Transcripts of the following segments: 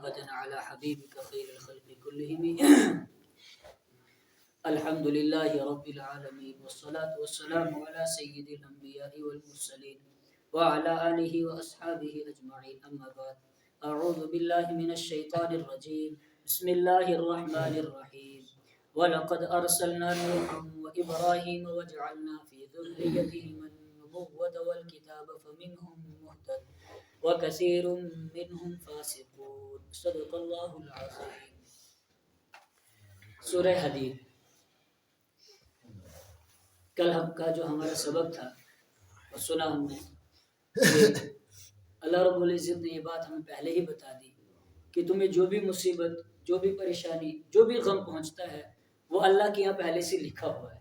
محمد على حبيبك خير الخلق كلهم الحمد لله رب العالمين والصلاة والسلام على سيد الأنبياء والمرسلين وعلى آله وأصحابه أجمعين أما بعد أعوذ بالله من الشيطان الرجيم بسم الله الرحمن الرحيم ولقد أرسلنا نوحا وإبراهيم وجعلنا في ذريتهما النبوة والكتاب فمنهم مهتد وكثير منهم فاسقون صدق الله العظيم. سورہ حدید. کل ہم کا جو ہمارا سبق تھا وہ سنا ہم نے. اللہ رب العزت نے یہ بات ہمیں پہلے ہی بتا دی کہ تمہیں جو بھی مصیبت، جو بھی پریشانی، جو بھی غم پہنچتا ہے وہ اللہ کے یہاں پہلے سے لکھا ہوا ہے.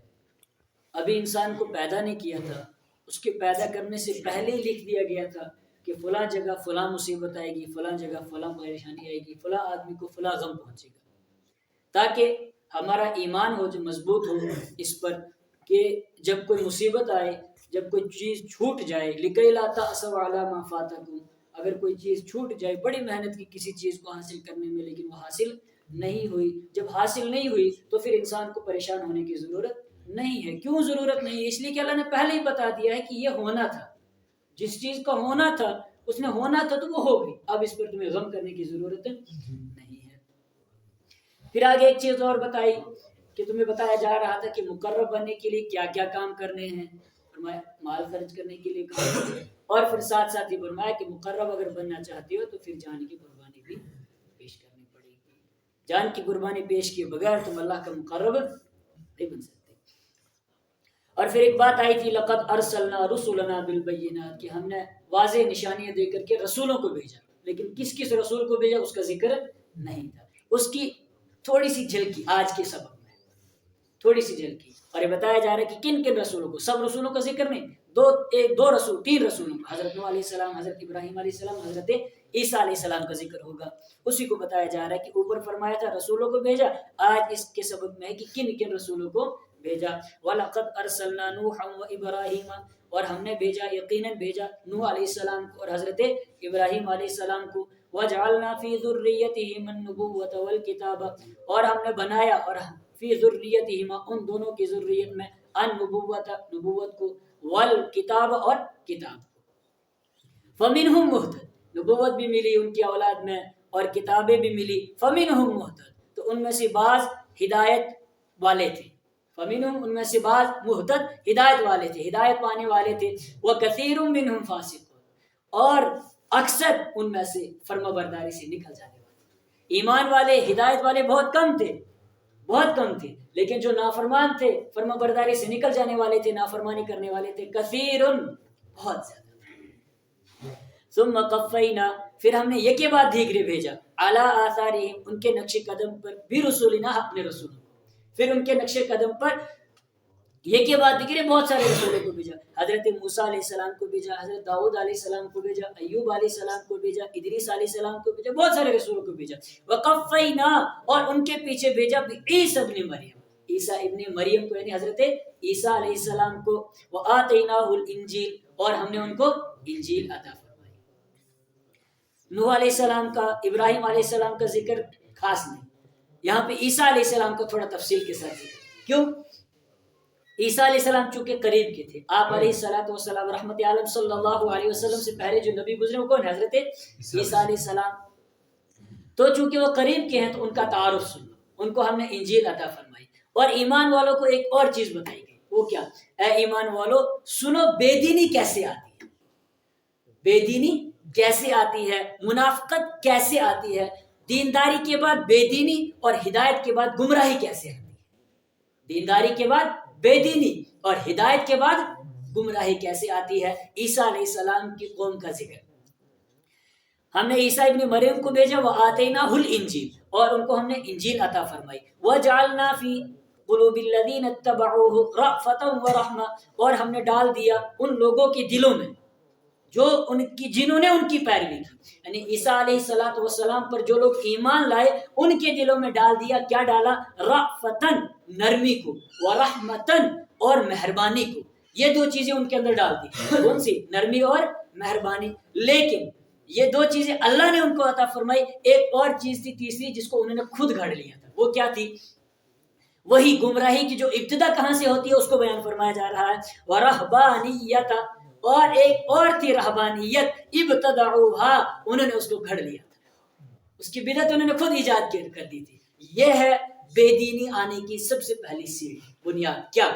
ابھی انسان کو پیدا نہیں کیا تھا، اس کے پیدا کرنے سے پہلے ہی لکھ دیا گیا تھا کہ فلاں جگہ فلاں مصیبت آئے گی، فلاں جگہ فلاں پریشانی آئے گی، فلاں آدمی کو فلاں غم پہنچے گا، تاکہ ہمارا ایمان ہو، جو مضبوط ہو اس پر کہ جب کوئی مصیبت آئے، جب کوئی چیز چھوٹ جائے، لِكَيْ لَا تَأْسَوْا عَلَىٰ مَا فَاتَكُمْ، اگر کوئی چیز چھوٹ جائے، بڑی محنت کی کسی چیز کو حاصل کرنے میں لیکن وہ حاصل نہیں ہوئی، جب حاصل نہیں ہوئی تو پھر انسان کو پریشان ہونے کی ضرورت نہیں ہے. کیوں ضرورت نہیں ہے؟ اس لیے کہ اللہ نے پہلے ہی بتا دیا ہے کہ یہ ہونا تھا، جس چیز کا ہونا تھا اس نے ہونا تھا تو وہ ہو گئی. اب اس پر تمہیں غم کرنے کی ضرورت نہیں ہے. پھر آگے ایک چیز اور بتائی کہ تمہیں بتایا جا رہا تھا کہ مقرب بننے کے لیے کیا کیا کام کرنے ہیں. فرمایا مال خرچ کرنے کے لیے کام کرنے، اور پھر ساتھ ساتھ ہی فرمایا کہ مقرب اگر بننا چاہتے ہو تو پھر جان کی قربانی بھی پیش کرنی پڑے گی. جان کی قربانی پیش کیے بغیر تم اللہ کا مقرب نہیں بن سکتے. اور پھر ایک بات آئی تھی لقد ارسلنا رسولنا بالبینات، کہ ہم نے واضح نشانیاں دے کر کے رسولوں کو بھیجا، لیکن کس کس رسول کو بھیجا اس کا ذکر نہیں تھا. اس کی تھوڑی سی جھلکی آج کے سبق میں، تھوڑی سی جھلکی. اور یہ بتایا جا رہا ہے کہ کن کن رسولوں کو، سب رسولوں کا ذکر نہیں، دو رسول، تین رسولوں کو، حضرت نوح علیہ السلام، حضرت ابراہیم علیہ السلام، حضرت عیسیٰ علیہ السلام کا ذکر ہوگا. اسی کو بتایا جا رہا ہے کہ اوپر فرمایا تھا رسولوں کو بھیجا، آج اس کے سبق میں ہے کہ کن کن رسولوں کو بھیجا. وَلَقَدْ أَرْسَلْنَا نُوحًا وَإِبْرَاهِيمَ، اور ہم نے بھیجا، یقیناً بھیجا نوح علیہ السلام کو اور حضرت ابراہیم علیہ السلام کو. وَجَعَلْنَا فِي ذُرِّيَّتِهِمَا النُّبُوَّةَ وَالْكِتَابَ، اور ہم نے بنایا، اور فی ذُرِّيَّتِهِمَا ان دونوں کی ذریت میں، النبوت نبوت کو، والکتاب اور کتاب کو. فَمِنْهُمْ مُهْتَدٍ، نبوت بھی ملی ان کی اولاد میں اور کتابیں بھی ملی. فَمِنْهُمْ مُهْتَدٍ، تو ان میں سے بعض ہدایت والے تھے. فَمِنْهُمْ، ان میں سے بعض، مہتد، ہدایت والے تھے، ہدایت پانے والے تھے. وَكَثِيرٌ مِّنْهُمْ فَاسِقُونَ، اور اکثر ان میں سے فرما برداری سے نکل جانے والے. ایمان والے، ہدایت والے بہت کم تھے، بہت کم تھے، لیکن جو نافرمان تھے، فرما برداری سے نکل جانے والے تھے، نافرمانی کرنے والے تھے، کثیرٌ، بہت زیادہ. ثم قفینا، پھر ہم نے یہ کے بعد دیگرے بھیجا، علی آثارہم، ان کے نقش قدم پر، بھی رسولنا، اپنے رسولوں کو. پھر ان کے نقش قدم پر یہ کے بعد دیگرے بہت سارے رسولوں کو بھیجا. حضرت موسیٰ علیہ السلام کو بھیجا، حضرت داؤد علیہ السلام کو بھیجا، ایوب علیہ السلام کو بھیجا، ادریس علیہ السلام کو بھیجا، بہت سارے رسولوں کو بھیجا. وقفینا، اور ان کے پیچھے بھیجا عیسیٰ ابن مریم، عیسیٰ ابن مریم کو، یعنی حضرت عیسیٰ علیہ السلام کو. وآتیناہ الانجیل، اور ہم نے ان کو انجیل عطا فرمائی. نوح علیہ السلام کا، ابراہیم علیہ السلام کا ذکر خاص نہیں، یہاں پہ عیسیٰ علیہ السلام کو تھوڑا تفصیل کے ساتھ ذکر. کیوں؟ عیسیٰ علیہ السلام چونکہ قریب کے تھے، آپ علیہ السلام رحمت عالم صلی اللہ علیہ وسلم سے پہلے جو نبی گزرے وہ کون؟ حضرت عیسیٰ علیہ السلام. تو چونکہ وہ قریب کے ہیں تو ان کا تعارف سنو، ان کو ہم نے انجیل عطا فرمائی. اور ایمان والوں کو ایک اور چیز بتائی گئی، وہ کیا؟ اے ایمان والو سنو، بے دینی کیسے آتی ہے، بے دینی کیسے آتی ہے، منافقت کیسے آتی ہے، دینداری کے بعد بے دینی اور ہدایت کے بعد گمراہی کیسے آتی ہے، دینداری کے بعد بے دینی اور ہدایت کے بعد گمراہی کیسے آتی ہے. عیسیٰ علیہ السلام کی قوم کا ذکر. ہم نے عیسیٰ ابن مریم کو بھیجا، وآتیناہ الانجیل، اور ان کو ہم نے انجیل عطا فرمائی. وجعلنا فی قلوب الذین اتبعوہ رأفۃ ورحمۃ، اور ہم نے ڈال دیا ان لوگوں کے دلوں میں جنہوں نے ان کی پیروی کی، یعنی عیسیٰ علیہ السلام پر جو لوگ ایمان لائے ان کے دلوں میں ڈال دیا، کیا ڈالا؟ رأفتن، نرمی کو، ورحمتن، اور مہربانی کو. یہ دو چیزیں ان کے اندر ڈال دی. کون سی؟ نرمی اور مہربانی. لیکن یہ دو چیزیں اللہ نے ان کو عطا فرمائی. ایک اور چیز تھی تیسری جس کو انہوں نے خود گھڑ لیا تھا. وہ کیا تھی؟ وہی گمراہی کی جو ابتدا کہاں سے ہوتی ہے اس کو بیان فرمایا جا رہا ہے. وَرَهْبَانِيَّةً، اور ایک اور تھی رہبانیت، ابتدعوها، انہوں نے اس کو گھڑ لیا تھا. اس کی بدعت انہوں نے خود ایجاد کر دی تھی. یہ ہے بے دینی آنے کی سب سے پہلی سیڑھی، بنیاد. کیا؟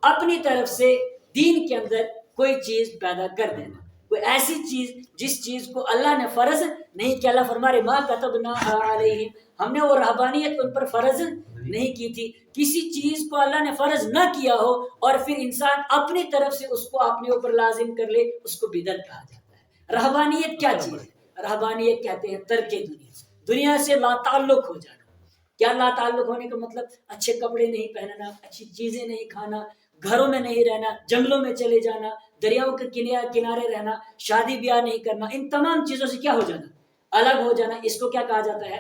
اپنی طرف سے دین کے اندر کوئی چیز پیدا کر دینا، کوئی ایسی چیز جس چیز کو اللہ نے فرض نہیں کیا. اللہ فرما رہے ما كتبناها علیہم، ہم نے وہ رہبانیت ان پر فرض نہیں کی تھی. کسی چیز کو اللہ نے فرض نہ کیا ہو اور پھر انسان اپنی طرف سے اس کو اپنے اوپر لازم کر لے، اس کو بدعت کہا جاتا ہے. رہبانیت کیا چیز ہے؟ رہبانیت کہتے ہیں ترک دنیا، دنیا سے لا تعلق ہو جانا. کیا لا تعلق ہونے کا مطلب؟ اچھے کپڑے نہیں پہننا، اچھی چیزیں نہیں کھانا، گھروں میں نہیں رہنا، جنگلوں میں چلے جانا، دریاؤں کے کنارے رہنا، شادی بیاہ نہیں کرنا. ان تمام چیزوں سے کیا ہو جانا؟ الگ ہو جانا. اس کو کیا کہا جاتا ہے؟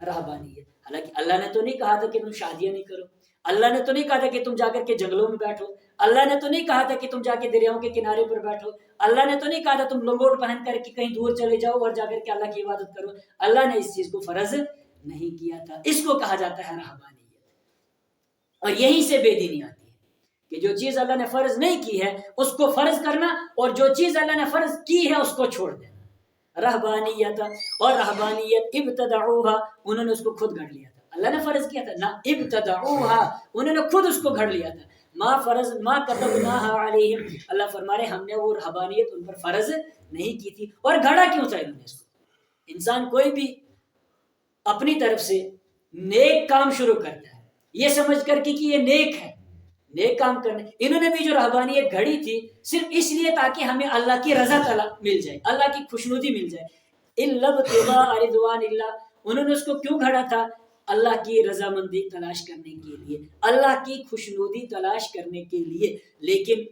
رہبانیت. حالانکہ اللہ نے تو نہیں کہا تھا کہ تم شادیاں نہیں کرو، اللہ نے تو نہیں کہا تھا کہ تم جا کر کے جنگلوں میں بیٹھو، اللہ نے تو نہیں کہا تھا کہ تم جا کے دریاؤں کے کنارے پر بیٹھو، اللہ نے تو نہیں کہا تھا تم لنگوٹ پہن کر کے کہیں دور چلے جاؤ اور جا کر کے اللہ کی عبادت کرو. اللہ نے اس چیز کو فرض نہیں کیا تھا. اس کو کہا جاتا ہے رہبانیت. اور یہیں سے بے دینی آتی ہے کہ جو چیز اللہ نے فرض نہیں کی ہے اس کو فرض کرنا، اور جو چیز اللہ نے فرض کی ہے اس کو چھوڑ دینا. رہبانیت، اور رہبانیت ابتدعوها، انہوں نے اس کو خود گھڑ لیا تھا. اللہ نے فرض کیا تھا نہ، ابتدعوها، انہوں نے خود اس کو گھڑ لیا تھا. ما كتبناها علیہم، اللہ فرما رہے ہم نے وہ رہبانیت ان پر فرض نہیں کی تھی. اور گھڑا کیوں تھا انہوں نے اس کو؟ انسان کوئی بھی اپنی طرف سے نیک کام شروع کرتا ہے یہ سمجھ کر کے کہ یہ نیک ہے، نیک کام کرنے. انہوں نے بھی جو رہبانیت گھڑی تھی صرف اس لیے تاکہ ہمیں اللہ کی رضا مل جائے، اللہ کی خوشنودی مل جائے. الا ابتغاء رضوان اللہ، انہوں نے اس کو کیوں گھڑا تھا؟ اللہ کی رضامندی تلاش کرنے کے لیے، اللہ کی خوشنودی تلاش کرنے کے لیے. لیکن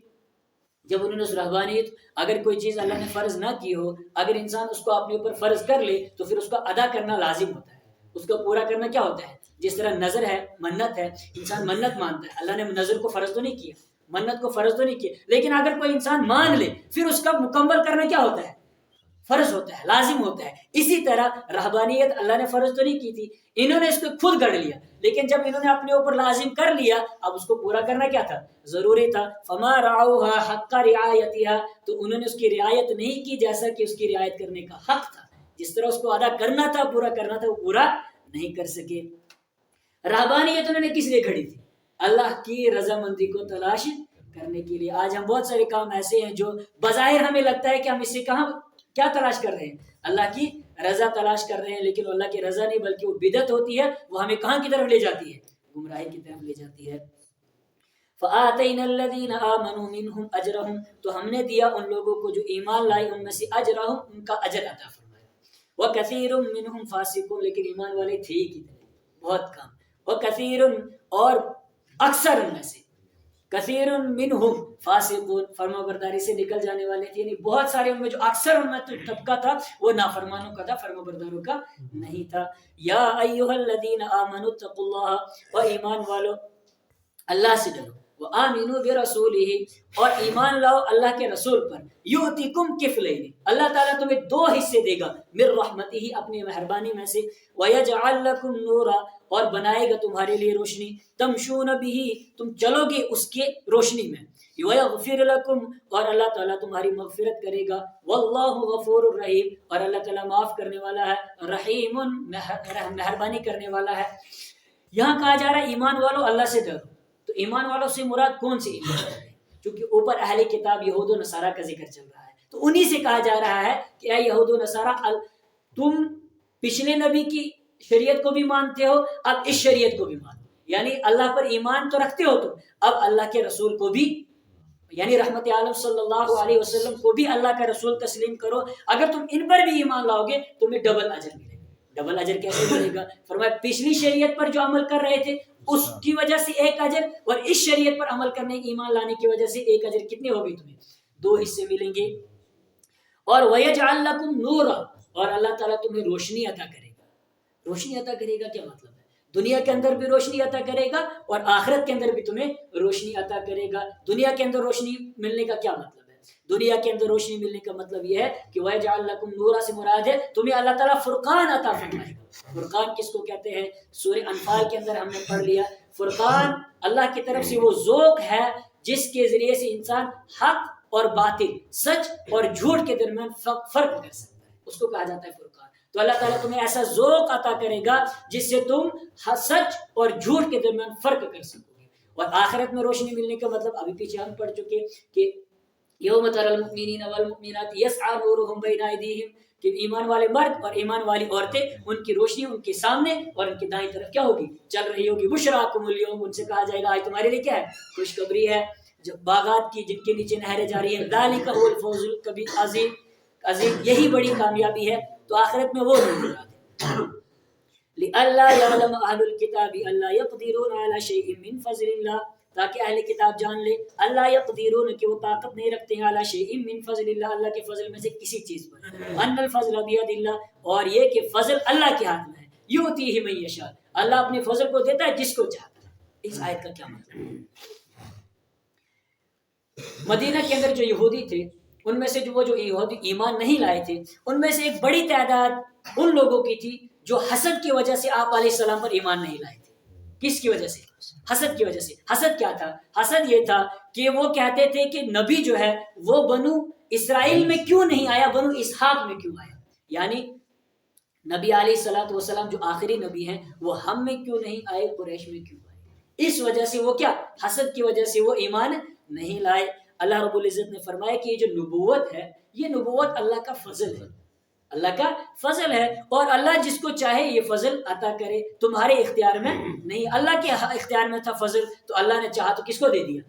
جب انہوں نے اس رہبانیت، اگر کوئی چیز اللہ نے فرض نہ کی ہو، اگر انسان اس کو اپنے اوپر فرض کر لے تو پھر اس کا ادا کرنا لازم ہوتا ہے، اس کا پورا کرنا کیا ہوتا ہے؟ جس طرح نظر ہے، منت ہے، انسان منت مانتا ہے. اللہ نے نظر کو فرض تو نہیں کیا، منت کو فرض تو نہیں کیا، لیکن اگر کوئی انسان مان لے پھر اس کا مکمل کرنا کیا ہوتا ہے؟ فرض ہوتا ہے، لازم ہوتا ہے. اسی طرح رہبانیت اللہ نے فرض تو نہیں کی تھی، انہوں نے اس کو خود گڑھ لیا، لیکن جب انہوں نے اپنے اوپر لازم کر لیا اب اس کو پورا کرنا کیا تھا؟ ضروری تھا. فما رعوها حق رعایتها، تو انہوں نے اس کی رعایت نہیں کی جیسا کہ اس کی رعایت کرنے کا حق تھا. جس طرح اس کو ادا کرنا تھا، پورا کرنا تھا، وہ پورا نہیں کر سکے. رہبانیت انہوں نے کس لیے گھڑی تھی؟ اللہ کی رضامندی کو تلاش کرنے کے لیے. آج ہم بہت سارے کام ایسے ہیں جو بظاہر ہمیں لگتا ہے کہ ہم اس سے کیا تلاش کر رہے ہیں؟ اللہ کی رضا تلاش کر رہے ہیں، لیکن اللہ کی رضا نہیں بلکہ وہ بدعت ہوتی ہے. وہ ہمیں کہاں کی طرف لے جاتی ہے؟ گمراہی کی طرف لے جاتی ہے. فَآتَيْنَا الَّذِينَ آمَنُوا مِنْهُمْ أَجْرَهُمْ، تو ہم نے دیا ان لوگوں کو جو ایمان لائے ان میں سے اجرہم، ان کا اجر عطا فرمایا. وَكَثِيرٌ مِّنْهُمْ فَاسِقُونَ، لیکن ایمان والے تھے ہی کتنے، بہت کم. وَكَثِيرٌ، اور اکثر ان میں سے، کثیر منہم فاسقون، فرما برداری سے نکل جانے والے تھے. یعنی بہت سارے ان میں جو اکثر ان میں طبقہ تھا وہ نافرمانوں کا تھا، فرما برداروں کا نہیں تھا. یا ایھا الذین آمنوا اتقوا اللہ، اور ایمان والو اللہ سے ڈرو. وآمنوا برسولہ، اور ایمان لاؤ اللہ کے رسول پر. یؤتکم کفلین، اللہ تعالیٰ تمہیں 2 حصے دے گا، من رحمتہ، اپنی مہربانی میں سے. ویجعل لکم نورا، اور بنائے گا تمہارے لیے روشنی. تمشون بہ، تم چلو گے اس کے روشنی میں. ویغفر لکم، اور اللہ تعالیٰ تمہاری مغفرت کرے گا. واللہ غفور الرحیم، اور اللہ تعالیٰ معاف کرنے والا ہے، رحیم مہربانی کرنے والا ہے. یہاں کہا جا رہا ہے ایمان والو اللہ سے ڈرو. تو ایمان والوں سے مراد کون سی ایمان والے ہیں؟ کیونکہ اوپر اہل کتاب یہود و نصارہ کا ذکر چل رہا ہے، تو انہی سے کہا جا رہا ہے کہ اے یہود و نصارہ، تم پچھلے نبی کی شریعت کو بھی مانتے ہو، اب اس شریعت کو بھی مانو. یعنی اللہ پر ایمان تو رکھتے ہو تم، اب اللہ کے رسول کو بھی، یعنی رحمت عالم صلی اللہ علیہ وسلم کو بھی اللہ کا رسول تسلیم کرو. اگر تم ان پر بھی ایمان لاؤ گے تمہیں ڈبل اجر ملے گا. ڈبل اجر کیسے ملے گا؟ فرمایا پچھلی شریعت پر جو عمل کر رہے تھے اس کی وجہ سے 1 اجر، اور اس شریعت پر عمل کرنے کی، ایمان لانے کی وجہ سے 1 اجر. کتنے ہو گئے تمہیں؟ 2 حصے ملیں گے. اور وَيَجْعَلْ لَكُمْ نُورًا، اور اللہ تعالیٰ تمہیں روشنی عطا کرے گا. روشنی عطا کرے گا کیا مطلب ہے؟ دنیا کے اندر بھی روشنی عطا کرے گا اور آخرت کے اندر بھی تمہیں روشنی عطا کرے گا. دنیا کے اندر روشنی ملنے کا کیا مطلب ہے؟ دنیا کے اندر روشنی ملنے کا مطلب یہ ہے کہ وَيَجْعَلْ لَكُمْ نُورًا سے مراد ہے تمہیں اللہ تعالیٰ فرقان عطا فرمائے گا۔ فرقان کس کو کہتے ہیں؟ سورہ انفال کے اندر ہم نے پڑھ لیا، فرقان اللہ کی طرف سے وہ ذوق ہے جس کے ذریعے سے انسان حق اور باطل، سچ اور جھوٹ کے درمیان فرق کر سکتا ہے، اس کو کہا جاتا ہے فرقان۔ تو اللہ تعالیٰ تمہیں ایسا ذوق عطا کرے گا جس سے تم سچ اور جھوٹ کے درمیان فرق کر سکو گے۔ اور آخرت میں روشنی ملنے کا مطلب ابھی پیچھے ہم پڑھ چکے کہ یوم تری المؤمنین والمؤمنات یسعی نورہم بین ایدیہم، کہ ایمان والے مرد اور ایمان والی عورتیں ان کی روشنی ان کے سامنے اور ان کی دائیں طرف کیا ہوگی؟ چل رہی ہوگی۔ بشراکم اليوم، ان سے کہا جائے گا آج تمہارے لیے کیا ہے؟ خوشخبری ہے، جب باغات کی جن کے نیچے نہریں جاری ہیں، ذالک هو الفوز الکبیر، عظیم، یہی بڑی کامیابی ہے۔ تو آخرت میں وہ نہیں مراد ہے۔ لئلا یعلم اہل الکتاب الا یقدرون علی شیء من فضل اللہ، تاکہ اہل کتاب جان لے اللہ یقدرون کہ وہ طاقت نہیں رکھتے ہیں علی شیء من فضل اللہ، اللہ کے فضل میں سے کسی چیز پر، ان الفضل بید اللہ، اور یہ کہ فضل اللہ کے ہاتھ میں ہے، یؤتیہ من یشاء، اللہ اپنے فضل کو دیتا ہے جس کو چاہتا ہے۔ اس آیت کا کیا مطلب ہے؟ مدینہ کے اندر جو یہودی تھے ان میں سے جو یہودی ایمان نہیں لائے تھے، ان میں سے ایک بڑی تعداد ان لوگوں کی تھی جو حسد کی وجہ سے آپ علیہ السلام پر ایمان نہیں لائے تھے۔ کس کی وجہ سے؟ حسد کی وجہ سے۔ حسد کیا تھا؟ حسد یہ تھا کہ وہ کہتے تھے کہ نبی جو ہے وہ بنو اسرائیل میں کیوں نہیں آیا، بنو اسحاق میں کیوں آیا؟ یعنی نبی علیہ السلام جو آخری نبی ہیں وہ ہم میں کیوں نہیں آئے، قریش میں کیوں آئے؟ اس وجہ سے وہ کیا، حسد کی وجہ سے وہ ایمان نہیں لائے۔ اللہ رب العزت نے فرمایا کہ یہ جو نبوت ہے یہ نبوت اللہ کا فضل ہے، اللہ کا فضل ہے، اور اللہ جس کو چاہے یہ فضل عطا کرے، تمہارے اختیار میں نہیں، اللہ کے اختیار میں تھا فضل، تو اللہ نے چاہا تو کس کو دے دیا؟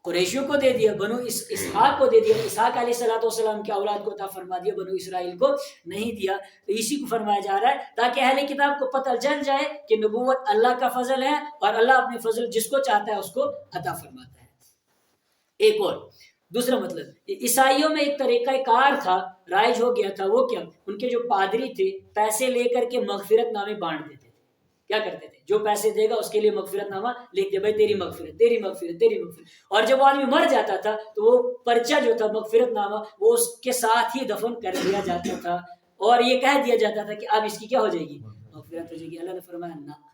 قریشیوں کو دے دیا، بنو اسحاق کو دے دیا، اسحاق علیہ السلام کی اولاد کو عطا فرما دیا، بنو اسرائیل کو نہیں دیا۔ تو اسی کو فرمایا جا رہا ہے تاکہ اہل کتاب کو پتہ چل جائے کہ نبوت اللہ کا فضل ہے اور اللہ اپنے فضل جس کو چاہتا ہے اس کو عطا فرماتا ہے۔ ایک اور دوسرا مطلب، عیسائیوں میں ایک طریقہ کار تھا، رائج ہو گیا تھا، وہ کیا، ان کے جو پادری تھے پیسے لے کر کے مغفرت نامے بانٹ دیتے تھے۔ کیا کرتے تھے؟ جو پیسے دے گا اس کے لیے مغفرت نامہ لکھ دے، بھائی تیری مغفرت، تیری مغفرت، تیری مغفرت۔ اور جب وہ آدمی مر جاتا تھا تو وہ پرچہ جو تھا مغفرت نامہ وہ اس کے ساتھ ہی دفن کر دیا جاتا تھا، اور یہ کہہ دیا جاتا تھا کہ اب اس کی کیا ہو جائے گی؟ مغفرت ہو جائے گی۔ اللہ نے فرمایا نہ،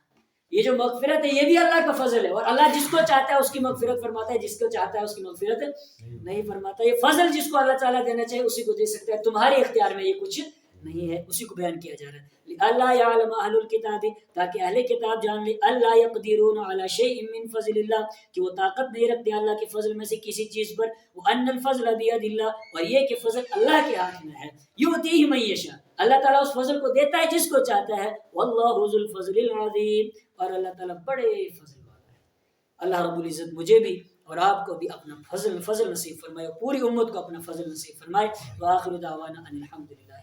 یہ جو مغفرت ہے یہ بھی اللہ کا فضل ہے، اور اللہ جس کو چاہتا ہے اس کی مغفرت فرماتا ہے، جس کو چاہتا ہے اس کی مغفرت نہیں فرماتا۔ یہ فضل جس کو اللہ تعالیٰ دینا چاہے اسی کو دے سکتا ہے، تمہارے اختیار میں یہ کچھ نہیں ہے، اسی کو بیان کیا جا رہا ہے۔ اللہ یعلم اہل الکتاب، تاکہ اہل کتاب جان لے، اللہ یقدرون علی شیء من فضل اللہ، کہ وہ طاقت نہیں رکھتے اللہ کے فضل میں سے کسی چیز پر، وان الفضل بید اللہ، اور یہ کہ فضل اللہ کے ہاتھ میں ہے، یؤتیہ من یشاء، اللہ تعالیٰ اس فضل کو دیتا ہے جس کو چاہتا ہے، واللہ ذو الفضل العظیم، اور اللہ تعالیٰ بڑے فضل والا ہے۔ اللہ رب العزت مجھے بھی اور آپ کو بھی اپنا فضل نصیب فرمائے، پوری امت کو اپنا فضل نصیب فرمائے۔ وآخر دعوانا ان الحمد للہ۔